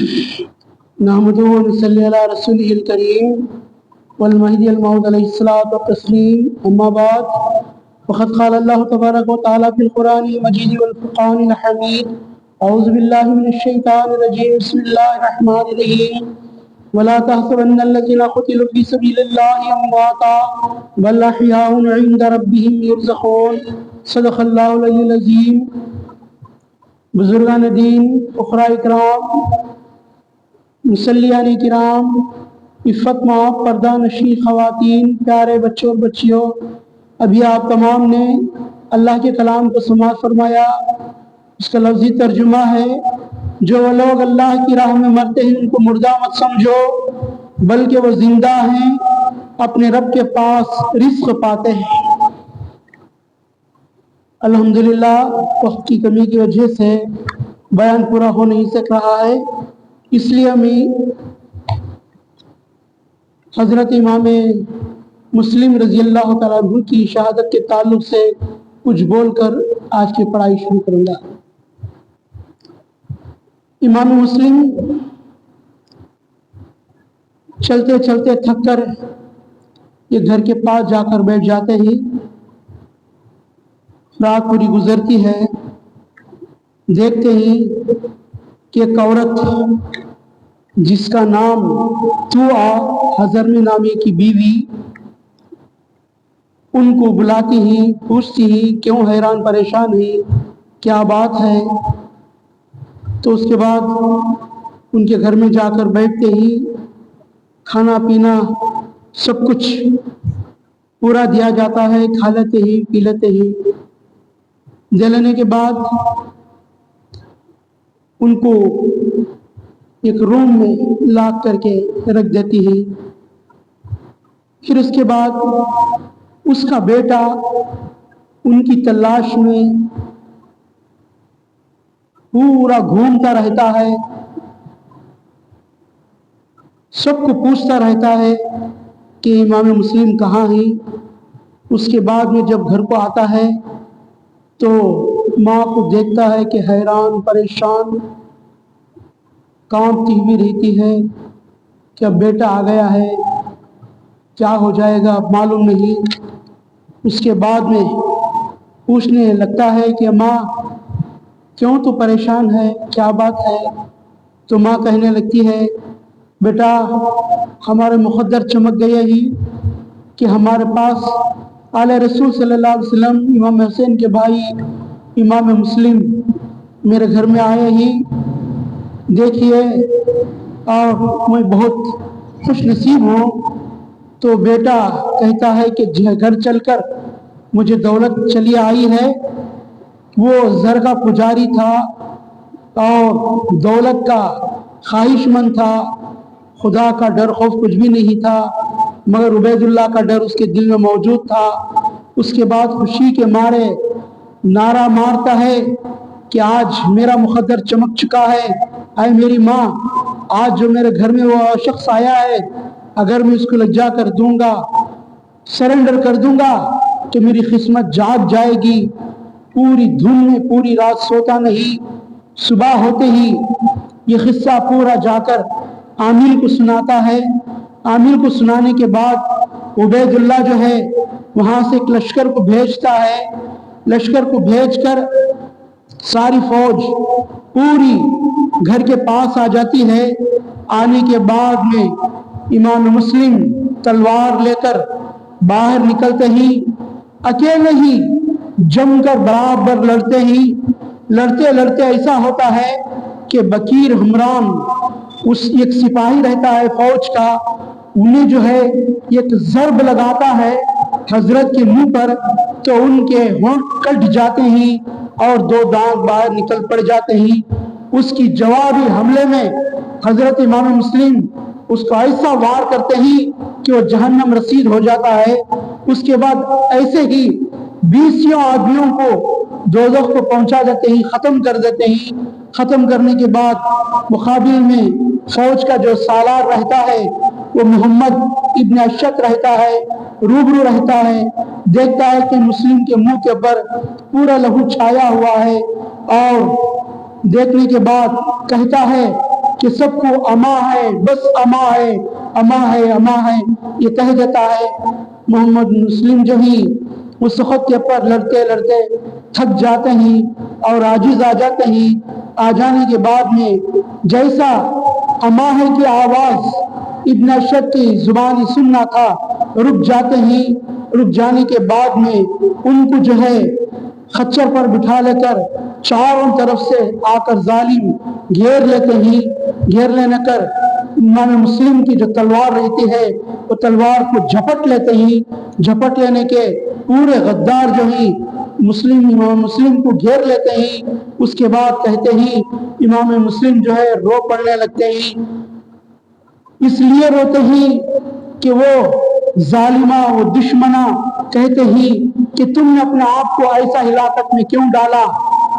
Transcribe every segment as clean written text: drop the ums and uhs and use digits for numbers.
نحمدہ و نصلی علی رسولہ الکریم والمہدی الموعود علیہ الصلوۃ والتسلیم، اما بعد فقد قال اللہ تبارک و تعالی فی القرآن المجید والفرقان الحمید، اعوذ باللہ من الشیطان الرجیم، بسم اللہ الرحمن الرحیم، ولا تحسبن الذین قتلوا فی سبیل اللہ امواتا بل احیاء عند ربہم یرزقون۔ صدق اللہ العلی العظیم۔ بزرگان دین، فقراء اکرام، مصلیان کرام، عفت مآب پردہ نشین خواتین، پیارے بچوں اور بچیوں، ابھی آپ تمام نے اللہ کے کلام کو سماعت فرمایا۔ اس کا لفظی ترجمہ ہے، جو وہ لوگ اللہ کی راہ میں مرتے ہیں ان کو مردہ مت سمجھو، بلکہ وہ زندہ ہیں، اپنے رب کے پاس رزق پاتے ہیں۔ الحمدللہ وقت کی کمی کی وجہ سے بیان پورا ہو نہیں سک رہا ہے، اس لیے ہمیں حضرت امام مسلم رضی اللہ تعالیٰ عنہ کی شہادت کے تعلق سے کچھ بول کر آج کی پڑھائی شروع کروں گا۔ امام مسلم چلتے چلتے تھک کر یہ گھر کے پاس جا کر بیٹھ جاتے ہی رات پوری گزرتی ہے، دیکھتے ہی کہ ایک عورت جس کا نام توعا حضرمی نامی کی بیوی، ان کو بلاتی ہی پوچھتی ہی کیوں حیران پریشان ہی، کیا بات ہے؟ تو اس کے بعد ان کے گھر میں جا کر بیٹھتے ہی کھانا پینا سب کچھ پورا دیا جاتا ہے، کھا لیتے ہی پی لیتے ہی۔ دے لینے کے بعد ان کو ایک روم میں لاک کر کے رکھ دیتی ہے۔ پھر اس کے بعد اس کا بیٹا ان کی تلاش میں پورا گھومتا رہتا ہے، سب کو پوچھتا رہتا ہے کہ امام مسلم کہاں ہیں۔ اس کے بعد میں جب گھر کو آتا ہے تو ماں کو دیکھتا ہے کہ حیران پریشان کانپتی ہوئی رہتی ہے کہ اب بیٹا آ گیا ہے، کیا ہو جائے گا اب معلوم نہیں۔ اس کے بعد میں پوچھنے لگتا ہے کہ ماں کیوں تو پریشان ہے، کیا بات ہے؟ تو ماں کہنے لگتی ہے بیٹا ہمارے مقدر چمک گئے ہی کہ ہمارے پاس آل رسول صلی اللہ علیہ وسلم امام حسین کے بھائی امام مسلم میرے گھر میں آئے ہی، دیکھیے اور میں بہت خوش نصیب ہوں۔ تو بیٹا کہتا ہے کہ گھر چل کر مجھے دولت چلی آئی ہے، وہ زر کا پجاری تھا اور دولت کا خواہش مند تھا، خدا کا ڈر خوف کچھ بھی نہیں تھا، مگر عبید اللہ کا ڈر اس کے دل میں موجود تھا۔ اس کے بعد خوشی کے مارے نعرہ مارتا ہے کہ آج میرا مقدر چمک چکا ہے، اے میری ماں آج جو میرے گھر میں وہ شخص آیا ہے، اگر میں اس کو لجا کر دوں گا، سرنڈر کر دوں گا تو میری قسمت جاگ جائے گی۔ پوری دھن میں پوری رات سوتا نہیں، صبح ہوتے ہی یہ قصہ پورا جا کر عامل کو سناتا ہے۔ عامل کو سنانے کے بعد عبید اللہ جو ہے وہاں سے ایک لشکر کو بھیجتا ہے، لشکر کو بھیج کر ساری فوج پوری گھر کے پاس آ جاتی ہے۔ آنے کے بعد میں امام مسلم تلوار لے کر باہر نکلتے ہی اکیلے ہی جم کر برابر لڑتے ہی لڑتے لڑتے ایسا ہوتا ہے کہ بکیر حمران اس ایک سپاہی رہتا ہے فوج کا، انہیں جو ہے ایک ضرب لگاتا ہے حضرت کے منہ پر، تو ان کے ہونٹ کٹ جاتے ہیں اور دو دانت باہر نکل پڑ جاتے ہیں۔ اس کی جوابی حملے میں حضرت امام مسلم اس کو ایسا وار کرتے ہیں کہ وہ جہنم رسید ہو جاتا ہے۔ اس کے بعد ایسے ہی 20 آدمیوں کو دوزخ کو پہنچا دیتے ہیں، ختم کر دیتے ہیں۔ ختم کرنے کے بعد مقابل میں فوج کا جو سالار رہتا ہے وہ محمد ابن اشت رہتا ہے، روبرو رہتا ہے، دیکھتا ہے کہ مسلم کے منہ کے اوپر پورا لہو چھایا ہوا ہے، اور دیکھنے کے بعد کہتا ہے کہ سب کو اما ہے، بس اما ہے، اما ہے، اما ہے، یہ کہہ دیتا ہے۔ محمد مسلم جو ہی اس وقت کے پر لڑتے لڑتے تھک جاتے ہیں اور عاجز آ جاتے ہیں۔ آ جانے کے بعد میں جیسا اما ہے کی آواز ابن اشد کی زبانی سننا تھا، رک جاتے ہیں۔ رک جانے کے بعد میں ان کو جو ہے خچر پر بٹھا لے کر چاروں طرف سے آ کر ظالم گھیر لیتے ہیں۔ گھیر لینے کر امام مسلم کی جو تلوار رہتی ہے وہ تلوار کو جھپٹ لیتے ہیں۔ جھپٹ لینے کے پورے غدار جو ہیں امام مسلم کو گھیر لیتے ہیں۔ اس کے بعد کہتے ہیں امام مسلم جو ہے رو پڑنے لگتے ہیں۔ اس لیے روتے ہیں کہ وہ ظالمہ، وہ دشمنہ کہتے ہیں کہ تم نے اپنے آپ کو ایسا ہلاکت میں کیوں ڈالا،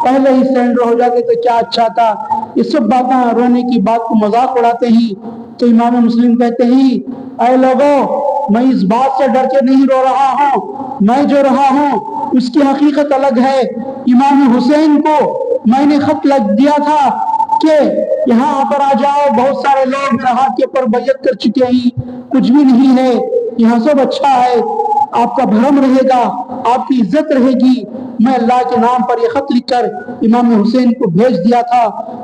پہلے ہی سرنڈر ہو جاتے تو کیا اچھا تھا۔ یہ سب باتیں رونے کی بات کو مذاق اڑاتے ہیں۔ تو امام مسلم کہتے ہیں اے لوگوں، میں اس بات سے ڈر کے نہیں رو رہا ہوں، میں جو رہا ہوں اس کی حقیقت الگ ہے۔ امام حسین کو میں نے خط لکھ دیا تھا کہ یہاں پر آ جاؤ، بہت سارے لوگ میرے ہاتھ کے اوپر بیعت کر چکے ہیں، کچھ بھی نہیں ہے، یہاں سب اچھا ہے، آپ کا بھرم رہے گا، آپ کی عزت رہے گی۔ میں اللہ کے نام پر یہ خط لکھ کر امام حسین کو بھیج دیا تھا۔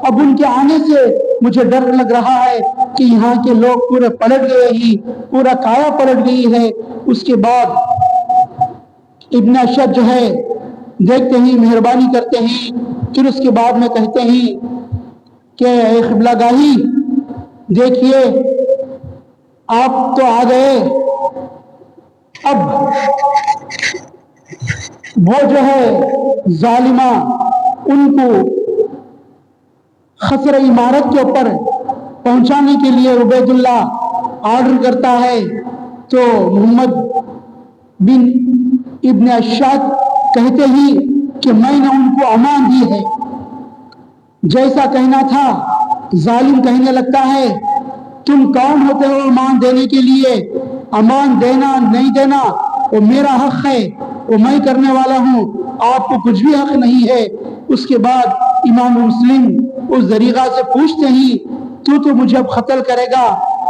اب ان کے آنے سے مجھے ڈر لگ رہا ہے کہ یہاں کے لوگ پورے پلٹ گئے ہی، پورا کایا پلٹ گئی ہے۔ اس کے بعد ابن اشد جو ہے دیکھتے ہی مہربانی کرتے ہیں، پھر اس کے بعد میں کہتے ہیں کہ اے قبلہ گاہی دیکھیے آپ تو آ گئے، اب وہ جو ہے ظالمہ ان کو خسر عمارت کے اوپر پہنچانے کے لیے عبید اللہ آرڈر کرتا ہے۔ تو محمد بن ابن اشد کہتے ہی کہ میں نے ان کو امان دی ہے، جیسا کہنا تھا۔ ظالم کہنے لگتا ہے تم کون ہوتے ہو امان دینے کے لیے؟ امان دینا نہیں دینا وہ میرا حق ہے، وہ میں کرنے والا ہوں، آپ کو کچھ بھی حق نہیں ہے۔ اس کے بعد امام مسلم اس ذریعہ سے پوچھتے ہیں تو مجھے اب قتل کرے گا،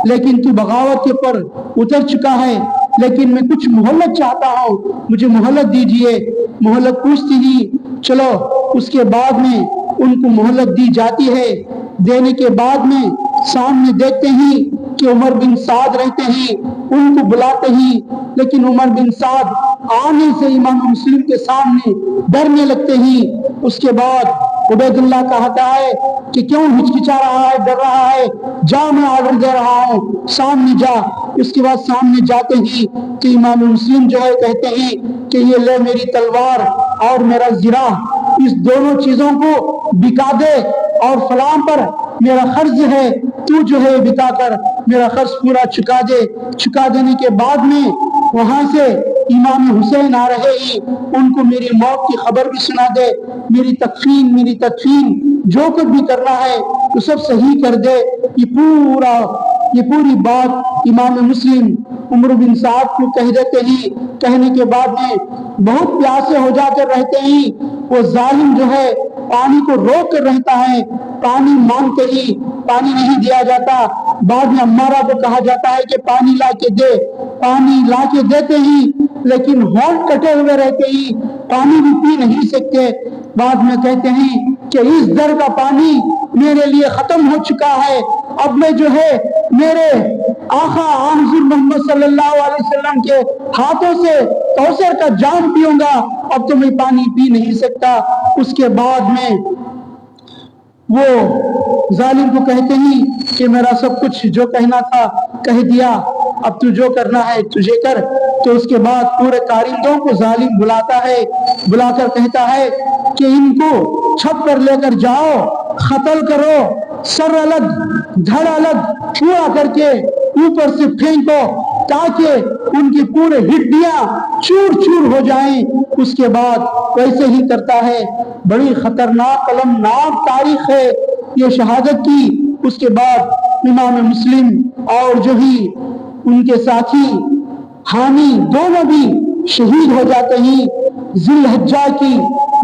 لیکن تو بغاوت کے پر اتر چکا ہے، لیکن میں کچھ مہلت چاہتا ہوں، مجھے مہلت دیجئے۔ مہلت پوچھتی ہی چلو، اس کے بعد میں ان کو مہلت دی جاتی ہے۔ دینے کے بعد میں سامنے دیکھتے ہیں کہ عمر بن سعد رہتے ہیں، ان کو بلاتے ہیں، لیکن عمر بن سعد آنے سے امام مسلم کے سامنے ڈرنے لگتے ہیں۔ اس کے بعد عبید اللہ کہتا ہے کہ کیوں ہچکچا رہا ہے، ڈر رہا ہے، جا میں آرڈر دے رہا ہوں، سامنے جا۔ اس کے بعد سامنے جاتے ہی کہ امام مسلم جو ہے کہتے ہیں کہ یہ لے میری تلوار اور میرا زرہ، اس دونوں چیزوں کو بکا دے اور فلاں پر میرا قرض ہے، تو جو ہے بتا کر میرا قرض پورا چکا دے۔ چکا دینے کے بعد میں وہاں سے امام حسین آ رہے ہی ان کو میری موت کی خبر بھی سنا دے، میری تدفین جو کچھ بھی کرنا ہے تو سب صحیح کر دے۔ یہ پوری بات امام مسلم عمر بن سعد کو کہہ دیتے ہی، کہنے کے بعد میں بہت پیاسے ہو جا کر رہتے ہیں۔ وہ ظالم جو ہے پانی کو روک کر رہتا ہے، پانی مانگتے ہی پانی نہیں دیا جاتا۔ بعد میں عمارہ کو کہا جاتا ہے کہ پانی لا کے دے، پانی لا کے دیتے ہی لیکن ہونٹ کٹے ہوئے رہتے ہی پانی بھی پی نہیں سکتے۔ بعد میں کہتے ہیں کہ اس در کا پانی میرے لیے ختم ہو چکا ہے، اب میں جو ہے میرے آقا حضور محمد صلی اللہ علیہ وسلم کے ہاتھوں سے کوثر کا جام پیوں گا، اب تو میں پانی پی نہیں سکتا۔ اس کے بعد میں وہ ظالم کو کہتے ہیں کہ میرا سب کچھ جو کہنا تھا کہہ دیا، اب تو جو کرنا ہے تجھے کر۔ تو اس کے بعد پورے کارندوں کو ظالم بلاتا ہے، بلا کر کہتا ہے کہ ان کو چھپ کر لے کر جاؤ، قتل کرو، سر الگ دھڑ الگ پورا کر کے اوپر سے پھینکو تاکہ ان کی پورے ہڈیاں چور چور ہو جائیں۔ اس کے بعد ویسے ہی کرتا ہے۔ بڑی خطرناک المناک تاریخ ہے یہ شہادت کی۔ اس کے بعد امام مسلم اور جو ہی ان کے ساتھی حامی دونوں بھی شہید ہو جاتے ہیں۔ ذی الحجہ کی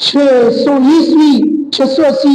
680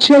6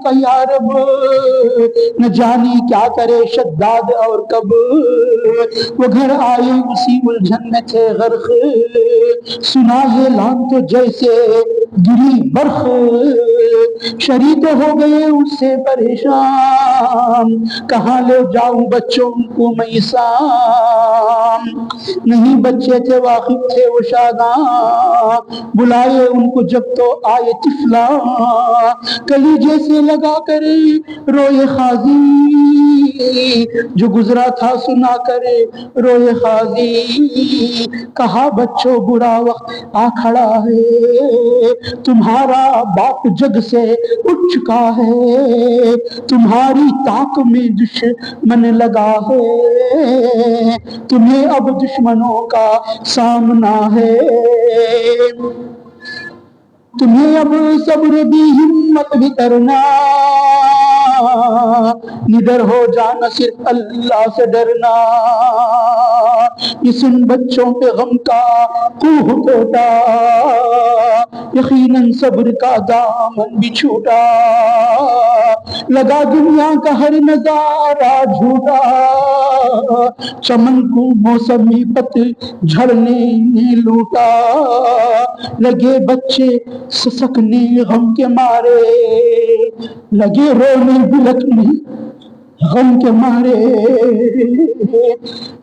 کا یا رب، نہ جانے کیا کرے شداد اور کب، وہ گھر آئے اسی الجھن میں تھے غرق، سنا یہ لان تو جیسے گری برق، شریک ہو گئے اس سے پریشان، کہاں لے جاؤں بچوں کو میں سام، نہیں بچے تھے واقف تھے وہ شاداں، بلائے ان کو جب تو آئے طفلا، کلیجے سے لگا کر روئے خاضی، جو گزرا تھا سنا کر روئے خاضی، کہا بچوں برا وقت آ کھڑا ہے، تمہارا باپ جگ سے اٹھ چکا ہے، تمہاری طاق میں دشمن لگا ہے، تمہیں اب دشمنوں کا سامنا ہے، تمہیں اب صبر بھی ہمت بھی کرنا، نڈر ہو جانا صرف اللہ سے ڈرنا، اس ان بچوں پہ غم کا کوہ ٹوٹا، یقیناً صبر کا دامن بھی چھوٹا، لگا دنیا کا ہر نظارہ جھوٹا، چمن کو موسمی پت جھڑ نے لوٹا، لگے بچے سسکنے غم کے مارے، لگے رونے بلکنے غم کے مارے،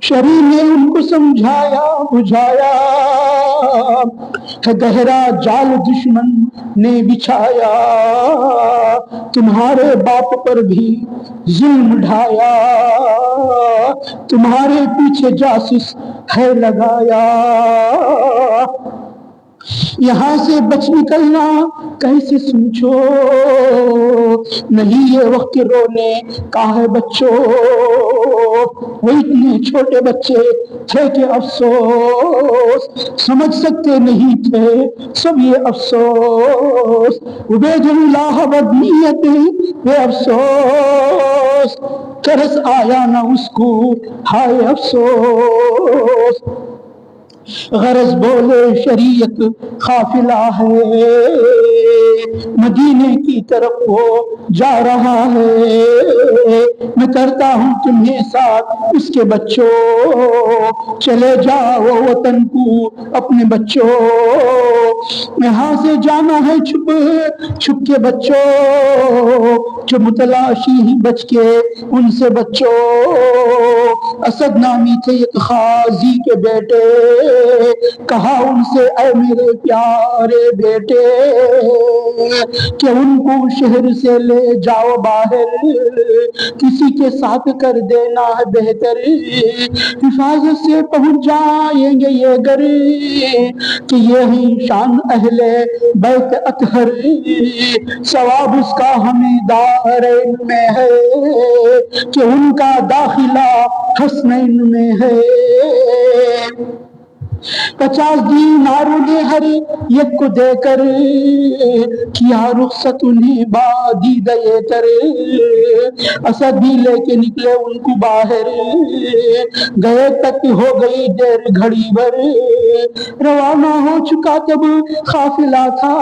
شری نے ان کو سمجھایا بجھایا، ہے گہرا جال دشمن نے بچھایا، تمہارے باپ پر بھی ظلم ڈھایا، تمہارے پیچھے جاسوس ہے لگایا، یہاں سے بچ نکلنا کیسے سوچو، نہیں یہ وقت رونے کا ہے بچوں، وہ اتنے چھوٹے بچے تھے کہ افسوس، سمجھ سکتے نہیں تھے سب یہ افسوس، عبید اللہ بدنیت بے افسوس، ترس آیا نہ اس کو ہائے افسوس، غرض بولے شریعت قافلہ ہے، مدینے کی طرف وہ جا رہا ہے، میں کرتا ہوں تمہیں ساتھ اس کے بچوں، چلے جاؤ وطن کو اپنے بچوں، یہاں سے جانا ہے چھپ چھپ کے بچوں، جو متلاشی ہی بچ کے ان سے بچوں، اسد نامی تھے ایک خاضی کے بیٹے، کہا ان سے اے میرے پیارے بیٹے، کہ ان کو شہر سے لے جاؤ باہر، کسی کے ساتھ کر دینا ہے بہتر، حفاظت سے پہنچ جائیں گے یہ گر، کہ یہی شان اہل بیت اطہر، ثواب اس کا ہمیں دارین میں ہے، کہ ان کا داخلہ حسنین میں ہے، 50 دیناروں نے ہر یک کو دے کر، کیا رخصت انہیں بادی دے کر، اسد بھی لے کے نکلے ان کو باہر، گئے تک ہو گئی دیر گھڑی بھر، روانہ ہو چکا تب قافلہ تھا،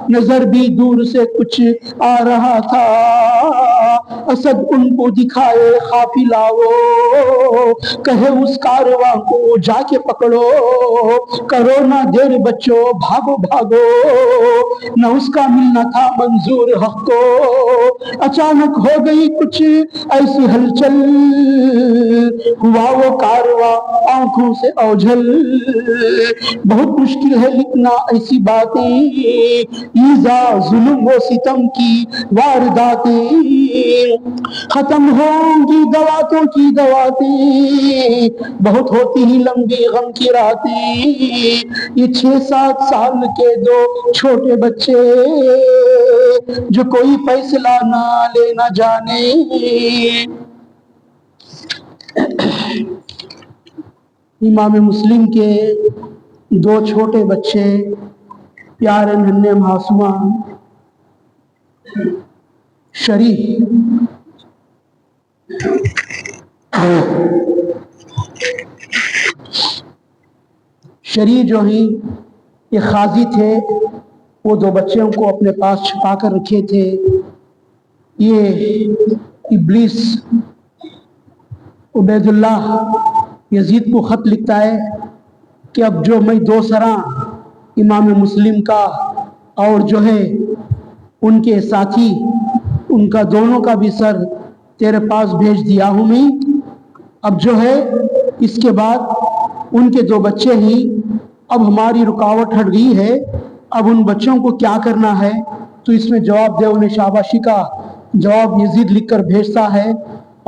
نظر بھی دور سے کچھ آ رہا تھا، اسد ان کو دکھائے قافلہ وہ، کہے اس کارواں کو جا کے پکڑو، کرو نہ دیر بچوں بھاگو بھاگو، نہ اس کا ملنا تھا منظور حق کو، اچانک ہو گئی کچھ ایسی ہلچل، ہوا وہ کارواں آنکھوں سے اوجھل، بہت مشکل ہے لکھنا ایسی باتیں، ایذا ظلم و ستم کی وارداتیں، ختم ہوں گی دواتوں کی دواتیں، بہت ہوتی ہی لمبی غم کی راتیں، یہ 6-7 سال کے 2 چھوٹے بچے، جو کوئی فیصلہ نہ لے نہ جانے، امام مسلم کے 2 چھوٹے بچے، پیارے ننھے معصومان، شریف جو ہی یہ قاضی تھے، وہ دو بچوں کو اپنے پاس چھپا کر رکھے تھے. یہ ابلیس عبید اللہ یزید کو خط لکھتا ہے کہ اب جو میں دو سراں امام مسلم کا اور جو ہے ان کے ساتھی ان کا دونوں کا بھی سر تیرے پاس بھیج دیا ہوں میں. اب جو ہے اس کے بعد ان کے دو بچے ہی اب ہماری رکاوٹ ہٹ گئی ہے. اب ان بچوں کو کیا کرنا ہے تو اس میں جواب دے. انہیں شاباشی کا جواب یزید لکھ کر بھیجتا ہے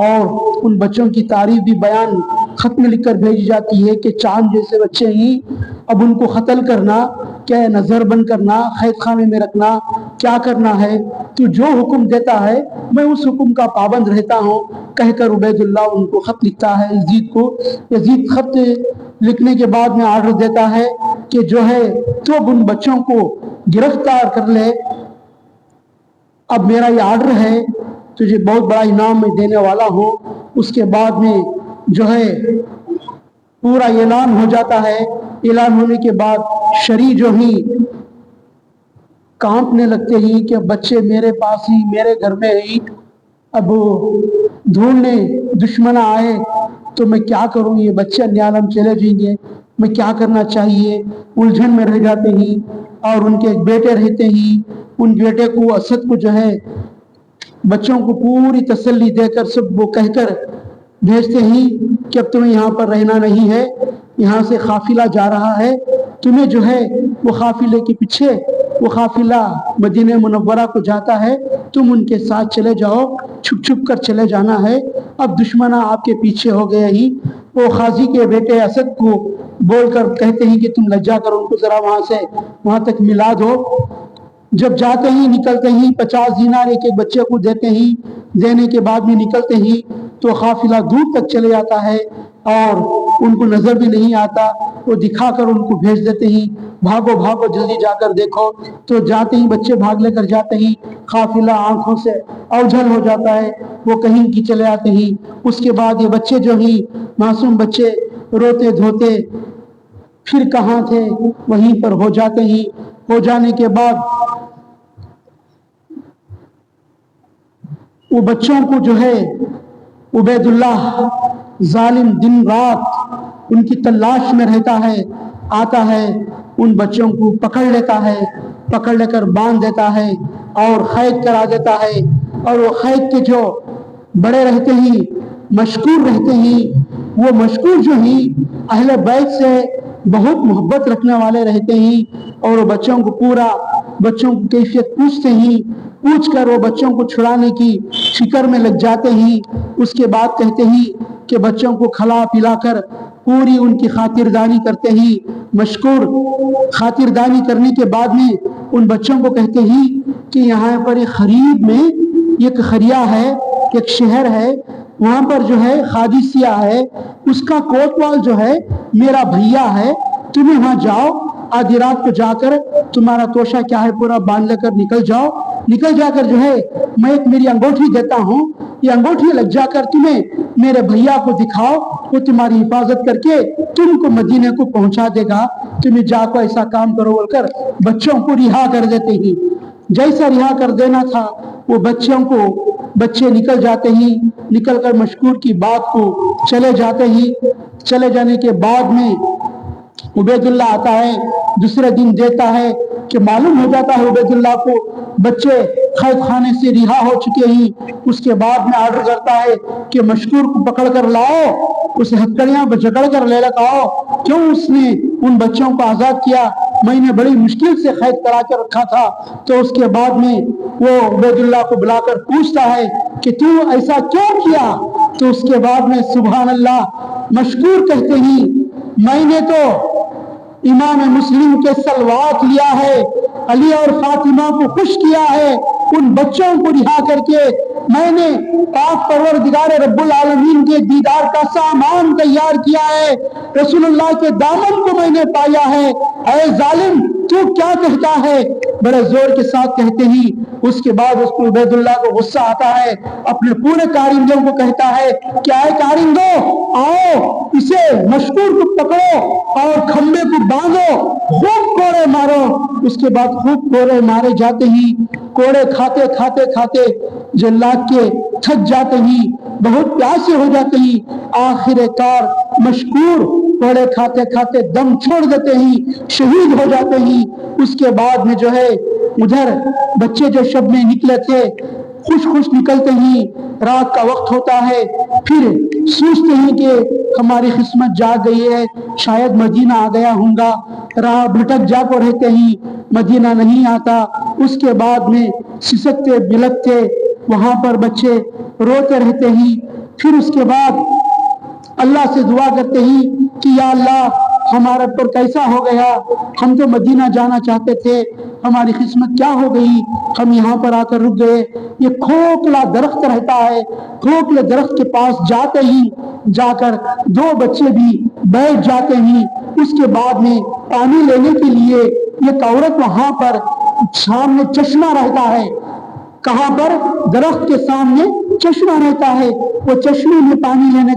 اور ان بچوں کی تعریف بھی بیان خط میں لکھ کر بھیجی جاتی ہے کہ چاند جیسے بچے ہی. اب ان کو قتل کرنا کیا ہے, نظر بند کرنا, قید خانے میں رکھنا, کیا کرنا ہے تو جو حکم دیتا ہے میں اس حکم کا پابند رہتا ہوں کہہ کر عبید اللہ ان کو خط لکھتا ہے یزید کو. یزید خط لکھنے کے بعد میں آرڈر دیتا ہے کہ جو ہے تو اب ان بچوں کو گرفتار کر لے. اب میرا یہ آرڈر ہے, تجھے بہت بڑا انعام میں دینے والا ہوں. اس کے بعد میں جو ہے پورا اعلان ہو جاتا ہے. اعلان ہونے کے بعد شری جو ہی کانپنے لگتے ہی کہ بچے میرے پاس ہی میرے گھر میں ہی, اب ڈھونڈنے دشمن آئے تو میں کیا کروں, یہ بچے انیہ عالم چلے جائیں گے, میں کیا کرنا چاہیے. الجھن میں رہ جاتے ہی اور ان کے ایک بیٹے رہتے ہی ان بیٹے کو اسد کو جو ہے بچوں کو پوری تسلی دے کر سب وہ کہہ کر بھیجتے ہی کہ اب تمہیں یہاں پر رہنا نہیں ہے, یہاں سے قافلہ جا رہا ہے, تمہیں جو ہے وہ قافلے کے پیچھے وہ قافلہ مدینہ منورہ کو جاتا ہے, تم ان کے ساتھ چلے جاؤ, چھپ چھپ کر چلے جانا ہے. اب دشمنہ آپ کے پیچھے ہو گئے ہی. وہ قاضی کے بیٹے اسد کو بول کر کہتے ہیں کہ تم لجا کر ان کو ذرا وہاں تک ملا دو. جب جاتے ہی نکلتے ہی 50 دینار ایک ایک بچے کو دیتے ہی, دینے کے بعد میں نکلتے ہی تو قافلہ دور تک چلے جاتا ہے اور ان کو نظر بھی نہیں آتا. وہ دکھا کر ان کو بھیج دیتے ہی بھاگو بھاگو جلدی جا کر دیکھو. تو جاتے ہی بچے بھاگ لے کر جاتے ہی قافلہ آنکھوں سے اوجھل ہو جاتا ہے, وہ کہیں کی چلے آتے ہی. اس کے بعد یہ بچے جو ہی معصوم بچے روتے دھوتے پھر کہاں تھے وہیں پر ہو جاتے ہی. ہو جانے کے بعد وہ بچوں کو جو ہے عبید اللہ ظالم دن رات ان کی تلاش میں رہتا ہے, آتا ہے ان بچوں کو پکڑ لیتا ہے, پکڑ لے کر باندھ دیتا ہے اور قید کرا دیتا ہے. اور وہ قید کے جو بڑے رہتے ہی مشکور رہتے ہی, وہ مشکور جو ہی اہل بیت سے بہت محبت رکھنے والے رہتے ہی اور وہ بچوں کو پورا بچوں کی کیفیت پوچھتے ہی, پوچھ کر وہ بچوں کو چھڑانے کی فکر میں لگ جاتے ہی. اس کے بعد کہتے ہی کہ بچوں کو کھلا پلا کر پوری ان کی خاطردانی کرتے ہی, مشکور خاطردانی کرنے کے بعد میں ان بچوں کو کہتے ہی کہ یہاں پر ایک قریب میں ایک خریا ہے, ایک شہر ہے, وہاں پر جو ہے خادی سیاہ ہے, اس کا کوتوال جو ہے میرا بھیا ہے, تمہیں وہاں جاؤ, آدھی رات کو جا کر تمہارا توشہ کیا ہے پورا باندھ لے کر نکل جاؤ. نکل جا کر جو ہے میں ایک میری انگوٹھی دیتا ہوں, یہ انگوٹھی لگ جا کر تمہیں میرے بھیا کو دکھاؤ, وہ تمہاری حفاظت کر کے تم کو مدینے کو پہنچا دے گا, تمہیں جا کو ایسا کام کرو بول کر بچوں کو رہا کر دیتے ہی. جیسا رہا کر دینا تھا وہ بچے نکل جاتے ہی, نکل کر مشکور کی بات کو چلے جاتے ہی. چلے جانے کے بعد میں عبید اللہ آتا ہے, دوسرے دن دیتا ہے کہ معلوم ہو جاتا ہے عبید اللہ کو بچے قید خانے سے رہا ہو چکے ہی. اس کے بعد میں آرڈر کرتا ہے کہ مشکور کو پکڑ کر لاؤ, اسے ہتھکڑیاں جکڑ کر لے آؤ, کیوں اس نے ان بچوں کو آزاد کیا, میں نے بڑی مشکل سے قید کرا کے رکھا تھا. تو اس کے بعد میں وہ عبید اللہ کو بلا کر پوچھتا ہے کہ تو ایسا کیوں کیا. تو اس کے بعد میں سبحان اللہ مشکور کہتے ہی میں نے تو امام مسلم کے سلوات لیا ہے, علی اور فاطمہ کو خوش کیا ہے, ان بچوں کو رہا کر کے میں نے پاک پروردگار رب العالمین کے دیدار کا سامان تیار کیا ہے, رسول اللہ کے دامن کو میں نے پایا ہے. اے ظالم تو کیا کہتا ہے بڑے زور کے ساتھ کہتے ہی اس کے بعد اس کو عبید اللہ کو غصہ آتا ہے، اپنے پورے کارندوں کو کہتا ہے کہ آئے کارندوں، آؤ اسے مشکور کو پکڑو اور کھمبے کو باندھو، خوب کوڑے مارو۔ اس کے بعد خوب کوڑے مارے جاتے ہی، کوڑے کھاتے کھاتے کھاتے جلاد کے تھک جاتے ہی، بہت پیاسے ہو جاتے ہی، آخر کار مشکور کوڑے کھاتے کھاتے دم چھوڑ دیتے ہی، شہید ہو جاتے ہی۔ اس کے بعد میں جو ہے ادھر بچے جو شب میں نکلے تھے خوش خوش نکلتے ہی رات کا وقت ہوتا ہے، پھر سوچتے ہیں کہ ہماری قسمت جاگ گئی ہے، شاید مدینہ آ گیا ہوں گا، راہ بھٹک جا کو رہتے ہی مدینہ نہیں آتا۔ اس کے بعد میں سسکتے بلکتے وہاں پر بچے روتے رہتے ہی، پھر اس کے بعد اللہ سے دعا کرتے ہی کہ یا اللہ ہمارے پر کیسا ہو گیا، ہم تو مدینہ جانا چاہتے تھے، ہماری قسمت کیا ہو گئی، ہم یہاں پر آ کر رک گئے۔ یہ کھوکھلا درخت رہتا ہے، کھوکھلے درخت کے پاس جاتے ہی جا کر دو بچے بھی بیٹھ جاتے ہیں۔ اس کے بعد میں پانی لینے کے لیے ایک عورت وہاں پر سامنے چشمہ رہتا ہے، کہاں پر؟ درخت کے سامنے چشمہ رہتا ہے، وہ چشمے میں پانی لینے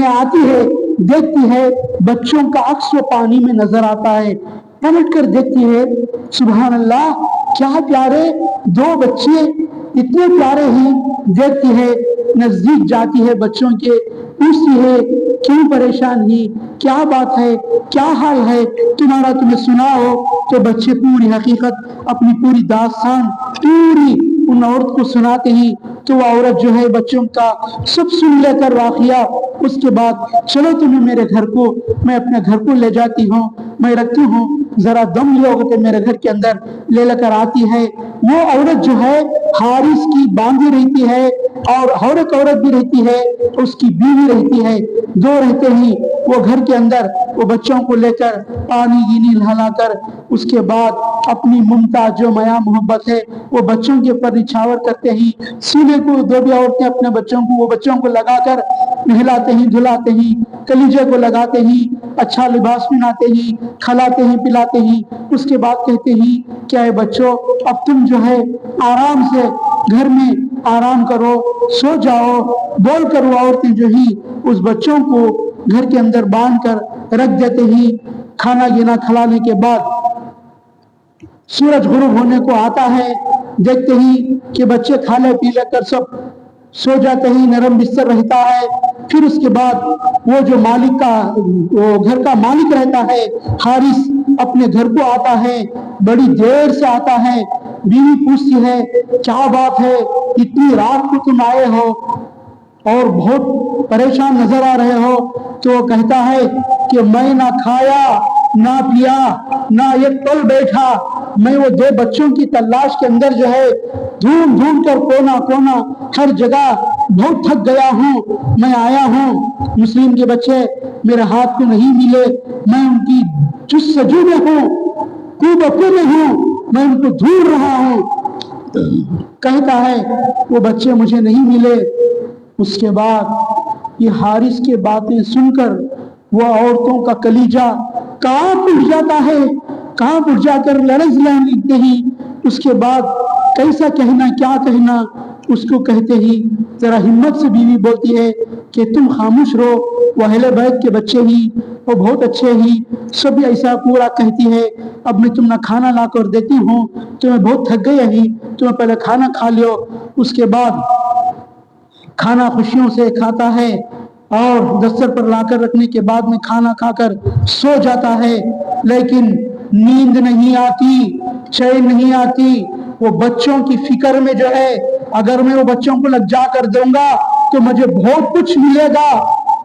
آتی ہے، دیکھتی ہے بچوں کا عکس وہ پانی میں نظر آتا ہے، پلٹ کر دیکھتی ہے سبحان اللہ کیا پیارے دو بچے، اتنے پیارے ہیں، دیکھتی ہے نزدیک جاتی ہے بچوں کے، پوچھتی ہے کیوں پریشان ہی، کیا بات ہے، کیا حال ہے تمہارا، تمہیں سنا ہو؟ تو بچے پوری حقیقت اپنی پوری داستان پوری ان عورت کو سناتے ہی تو وہ عورت جو ہے بچوں کا سب سن لے کر واقعہ، اس کے بعد چلو تمہیں میرے گھر کو، میں اپنے گھر کو لے جاتی ہوں، میں رکھتی ہوں، ذرا دم لوگ میرے گھر کے اندر لے کر آتی ہے۔ وہ عورت جو ہے حارث کی باندھی رہتی ہے اور عورت بھی رہتی ہے، اس کی بیوی رہتی ہے، دو رہتے ہی وہ گھر کے اندر وہ بچوں کو لے کر پانی گینی نہلا کر اس کے بعد اپنی ممتاز جو میاں محبت ہے وہ بچوں کے اوپر نچھاور کرتے ہی، سینے کو دو بھی عورتیں اپنے بچوں کو وہ بچوں کو لگا کر نہلاتے ہی، دھلاتے ہی، کلیجے کو لگاتے ہی، اچھا لباس پہناتے ہی، کھلاتے ہی، پلاتے ہی، اس کے بعد کہتے ہی کیا ہے بچوں اب تم جو ہے آرام سے گھر میں آرام کرو، سو جاؤ، بول کر وہ عورتیں جو ہی اس بچوں کو گھر کے اندر باندھ کر رکھ دیتے ہی۔ کھانا گینا کھلانے کے بعد سورج غروب ہونے کو آتا ہے، دیکھتے ہی کہ بچے کھا لے پی لے کر سب سو جاتے ہی، نرم بستر رہتا ہے۔ پھر اس کے بعد وہ جو مالک کا وہ گھر کا مالک رہتا ہے حارث اپنے گھر کو آتا ہے، بڑی دیر سے آتا ہے، بیوی پوچھتی ہے کیا بات ہے اتنی رات کو تم آئے ہو اور بہت پریشان نظر آ رہے ہو؟ تو وہ کہتا ہے کہ میں نہ کھایا نہ پیا نہ ایک پل بیٹھا، میں وہ دو بچوں کی تلاش کے اندر جو ہے ڈھونڈ ڈھونڈ کر کونا کونا ہر جگہ بہت تھک گیا ہوں، میں آیا ہوں، مسلم کے بچے میرے ہاتھ کو نہیں ملے، میں ان کی جستجو میں ہوں، کو بکو میں ہوں، میں ان کو ڈھونڈ رہا ہوں۔ کہتا ہے وہ بچے مجھے نہیں ملے۔ اس کے بعد یہ حارث کے باتیں سن کر وہ عورتوں کا کلیجہ کانپ اٹھ جاتا ہے، کانپ اٹھ جا کر لرز لگتے ہی اس کے بعد کیسا کہنا کیا کہنا، اس کو کہتے ہی ذرا ہمت سے بیوی بولتی ہے کہ تم خاموش رہو، وہ اہل بیت کے بچے ہی وہ بہت اچھے ہی، سب ایسا پورا کہتی ہے اب میں تمہیں کھانا لا کر دیتی ہوں، تمہیں بہت تھک گئے ہی، تمہیں پہلے کھانا کھا لیو۔ اس کے بعد کھانا خوشیوں سے کھاتا ہے اور دستر پر لا کر رکھنے کے بعد میں کھانا کھا کر سو جاتا ہے، لیکن نیند نہیں آتی، چین نہیں آتی، وہ بچوں کی فکر میں جو ہے اگر میں وہ بچوں کو لگ جا کر دوں گا تو مجھے بہت کچھ ملے گا،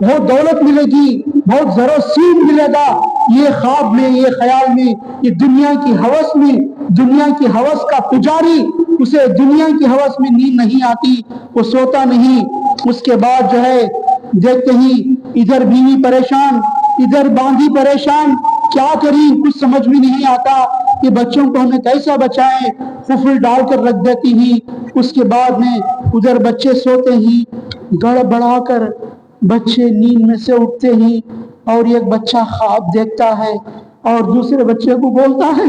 بہت دولت ملے گی، بہت زر و سین ملے گا، یہ خواب میں، یہ خیال میں، یہ دنیا کی ہوس میں، دنیا کی ہوس کا پجاری، اسے دنیا کی ہوس میں نیند نہیں آتی، وہ سوتا نہیں۔ اس کے بعد جو ہے دیکھتے ہی ادھر بیوی پریشان، ادھر باندھی پریشان، کیا کریں کچھ سمجھ میں نہیں آتا کہ بچوں کو ہمیں کیسا بچائیں، قفل ڈال کر رکھ دیتی ہی۔ اس کے بعد میں ادھر بچے سوتے ہی گڑبڑا کر بچے نیند میں سے اٹھتے ہی اور ایک بچہ خواب دیکھتا ہے اور دوسرے بچے کو بولتا ہے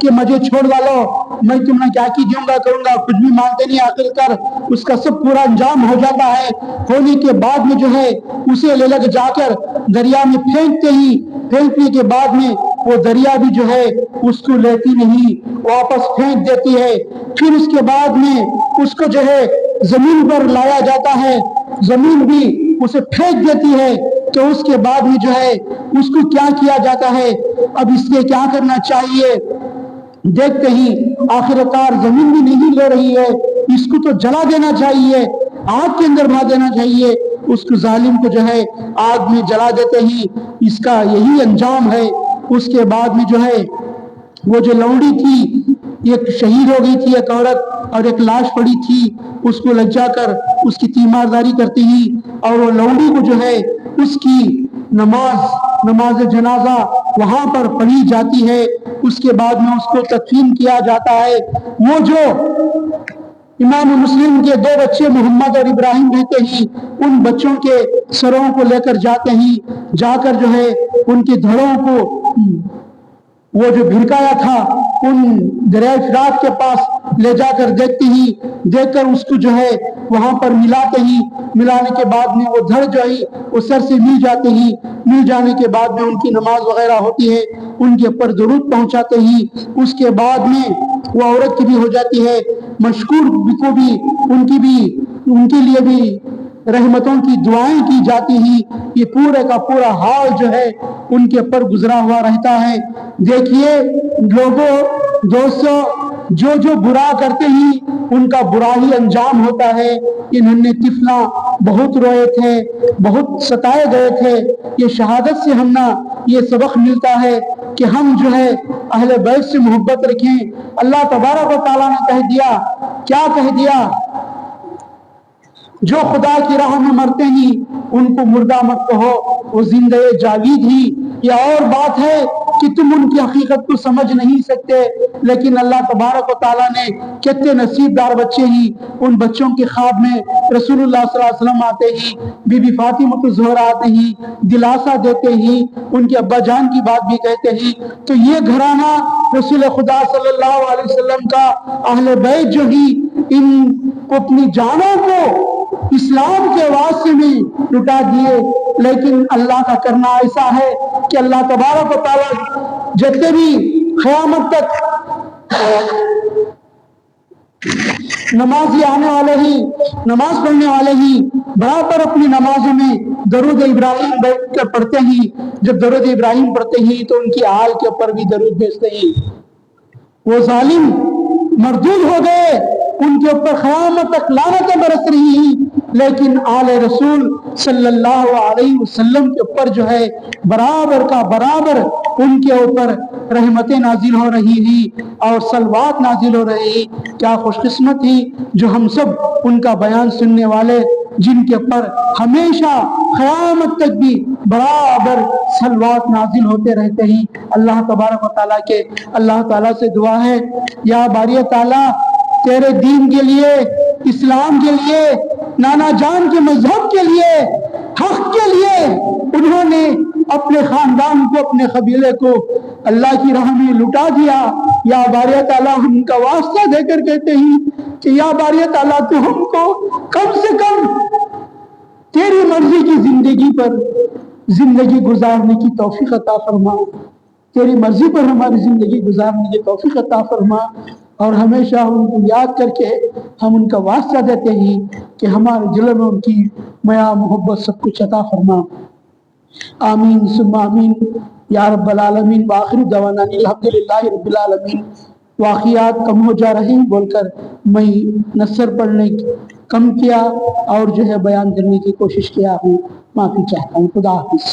کہ مجھے چھوڑ ڈالو، میں تمہیں کیا کی دوں گا کروں گا، کچھ بھی مانتے نہیں، آخر کر اس کا سب پورا انجام ہو جاتا ہے۔ ہونے کے بعد میں جو ہے اسے لے لگ جا کر دریا میں پھینکتے ہی، پھینکنے کے بعد میں وہ دریا بھی جو ہے اس کو لیتی نہیں، واپس پھینک دیتی ہے۔ پھر اس کے بعد میں اس کو جو ہے زمین پر لایا جاتا ہے، زمین بھی اسے پھینک دیتی ہے۔ تو اس کے بعد میں جو ہے اس کو کیا کیا جاتا ہے، اب اس کے کیا کرنا چاہیے؟ دیکھتے ہی آخر کار زمین بھی نہیں لے رہی ہے، اس کو تو جلا دینا چاہیے، آگ کے اندر بھا دینا چاہیے۔ اس کو ظالم کو جو ہے آگ میں جلا دیتے ہی اس کا یہی انجام ہے۔ اس کے بعد میں جو ہے وہ جو لونڈی تھی ایک شہید ہو گئی تھی، ایک عورت، اور ایک لاش پڑی تھی، اس کو لگ جا کر اس کی تیمارداری کرتی ہی، اور وہ لونڈی کو جو ہے اس کی نماز جنازہ وہاں پر پڑھی جاتی ہے۔ اس کے بعد میں اس کو تدفین کیا جاتا ہے۔ وہ جو امام مسلم کے دو بچے محمد اور ابراہیم رہتے ہیں، ان بچوں کے سروں کو لے کر جاتے ہیں، جا کر جو ہے ان کے دھڑوں کو وہ جو بھڑکایا تھا ان دریائے فرات کے پاس لے جا کر دیکھتے ہی، دیکھ کر اس کو جو ہے وہاں پر ملاتے ہی، ملانے کے بعد میں وہ دھڑ جو ہے وہ سر سے مل جاتے ہی، مل جانے کے بعد میں ان کی نماز وغیرہ ہوتی ہے، ان کے اوپر درود پہنچاتے ہی، اس کے بعد میں وہ عورت کی بھی ہو جاتی ہے، مشکور کو بھی ان کے لیے بھی رحمتوں کی دعائیں کی جاتی ہی۔ یہ پورے کا پورا حال جو ہے ان کے اوپر گزرا ہوا رہتا ہے۔ دیکھیے لوگوں، دوستوں، جو برا کرتے ہی ان کا برا ہی انجام ہوتا ہے۔ انہوں نے طفلاں بہت روئے تھے، بہت ستائے گئے تھے۔ یہ شہادت سے ہم یہ سبق ملتا ہے کہ ہم جو ہے اہل بیت سے محبت رکھیں۔ اللہ تبارک و تعالیٰ نے کہہ دیا، کیا کہہ دیا؟ جو خدا کی راہ میں مرتے ہی ان کو مردہ مت کہو، وہ زندہ جاوید ہی۔ یہ اور بات ہے کہ تم ان کی حقیقت کو سمجھ نہیں سکتے، لیکن اللہ تبارک و تعالیٰ نے کتنے نصیب دار بچے ہی، ان بچوں کے خواب میں رسول اللہ صلی اللہ علیہ وسلم آتے ہی، بی بی فاطمہ الزہرا آتے ہی، دلاسا دیتے ہی، ان کے ابا جان کی بات بھی کہتے ہی۔ تو یہ گھرانہ رسول خدا صلی اللہ علیہ وسلم کا اہل بیت جو ہی ان کو اپنی جانوں کو اسلام کے واسطے میں لٹا دیے، لیکن اللہ کا کرنا ایسا ہے کہ اللہ تبارک و تعالیٰ جتنے بھی قیامت تک نمازی آنے والے ہی، نماز پڑھنے والے ہی برابر اپنی نمازوں میں درود ابراہیم بیٹھ کر پڑھتے ہی، جب درود ابراہیم پڑھتے ہی تو ان کی آل کے اوپر بھی درود بھیجتے ہی۔ وہ ظالم مردود ہو گئے، ان کے اوپر قیامت تک لعنتیں برس رہی ہیں، لیکن آل رسول صلی اللہ علیہ وسلم کے اوپر جو ہے برابر کا برابر ان کے اوپر رحمتیں نازل ہو رہی ہیں اور صلوات نازل ہو رہی ہیں۔ کیا خوش قسمت ہی جو ہم سب ان کا بیان سننے والے، جن کے اوپر ہمیشہ قیامت تک بھی برابر صلوات نازل ہوتے رہتے ہیں۔ اللہ تبارک و تعالیٰ کے اللہ تعالیٰ سے دعا ہے، یا باری تعالیٰ تیرے دین کے لیے، اسلام کے لیے، نانا جان کے مذہب کے لیے، حق کے لیے انہوں نے اپنے خاندان کو، اپنے قبیلے کو اللہ کی راہ میں لٹا دیا۔ یا باری تعالیٰ ہم کا واسطہ دے کر کہتے ہیں کہ یا باری تعالیٰ تو ہم کو کم سے کم تیری مرضی کی زندگی پر زندگی گزارنے کی توفیق عطا فرما، تیری مرضی پر ہماری زندگی گزارنے کی توفیق عطا فرما، اور ہمیشہ ان کو یاد کر کے ہم ان کا واسطہ دیتے ہیں کہ ہمارے دل میں ان کی میا محبت سب کچھ عطا فرما۔ آمین ثم آمین یا رب العالمین۔ وآخر دعوانا الحمدللہ رب العالمین۔ واقعات کم ہو جا رہے ہیں بول کر میں نثر پڑھنے کم کیا اور جو ہے بیان کرنے کی کوشش کیا ہوں، معافی چاہتا ہوں۔ خدا حافظ۔